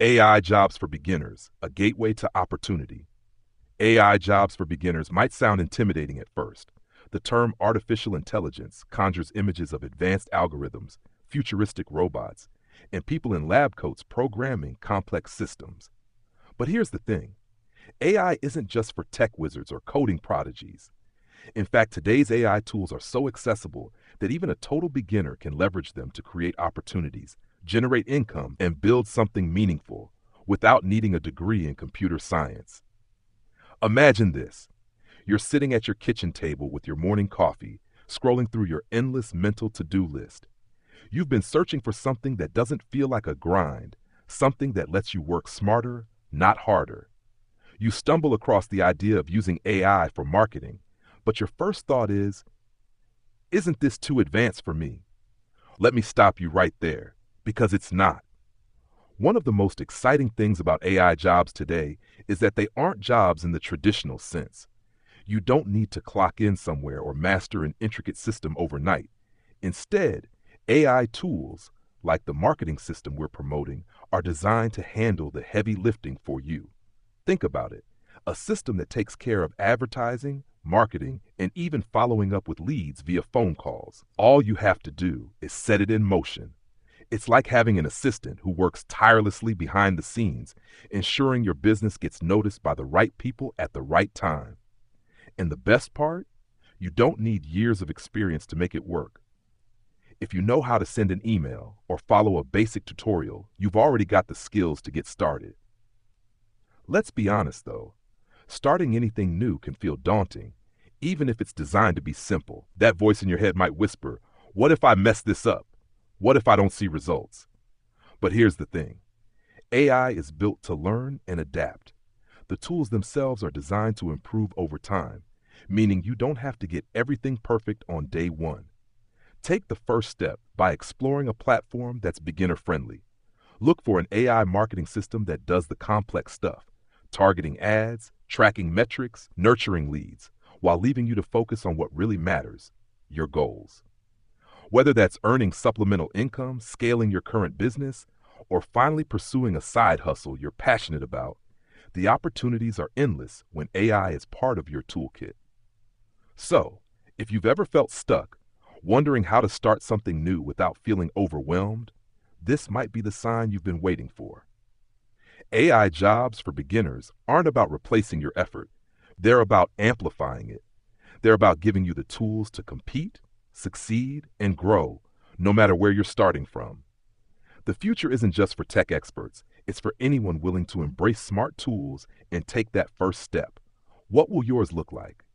AI jobs for beginners, a gateway to opportunity. AI jobs for beginners might sound intimidating at first. The term artificial intelligence conjures images of advanced algorithms, futuristic robots, and people in lab coats programming complex systems. But here's the thing, AI isn't just for tech wizards or coding prodigies. In fact, today's AI tools are so accessible that even a total beginner can leverage them to create opportunities, generate income, and build something meaningful without needing a degree in computer science. Imagine this. You're sitting at your kitchen table with your morning coffee, scrolling through your endless mental to-do list. You've been searching for something that doesn't feel like a grind, something that lets you work smarter, not harder. You stumble across the idea of using AI for marketing, but your first thought is, isn't this too advanced for me? Let me stop you right there, because it's not. One of the most exciting things about AI jobs today is that they aren't jobs in the traditional sense. You don't need to clock in somewhere or master an intricate system overnight. Instead, AI tools, like the marketing system we're promoting, are designed to handle the heavy lifting for you. Think about it, a system that takes care of advertising, marketing, and even following up with leads via phone calls. All you have to do is set it in motion. It's like having an assistant who works tirelessly behind the scenes, ensuring your business gets noticed by the right people at the right time. And the best part? You don't need years of experience to make it work. If you know how to send an email or follow a basic tutorial, you've already got the skills to get started. Let's be honest though, starting anything new can feel daunting, even if it's designed to be simple. That voice in your head might whisper, "What if I mess this up? What if I don't see results?" But here's the thing. AI is built to learn and adapt. The tools themselves are designed to improve over time, meaning you don't have to get everything perfect on day one. Take the first step by exploring a platform that's beginner-friendly. Look for an AI marketing system that does the complex stuff, targeting ads, tracking metrics, nurturing leads, while leaving you to focus on what really matters, your goals. Whether that's earning supplemental income, scaling your current business, or finally pursuing a side hustle you're passionate about, the opportunities are endless when AI is part of your toolkit. So, if you've ever felt stuck, wondering how to start something new without feeling overwhelmed, this might be the sign you've been waiting for. AI jobs for beginners aren't about replacing your effort. They're about amplifying it. They're about giving you the tools to compete, succeed, and grow, no matter where you're starting from. The future isn't just for tech experts, it's for anyone willing to embrace smart tools and take that first step. What will yours look like?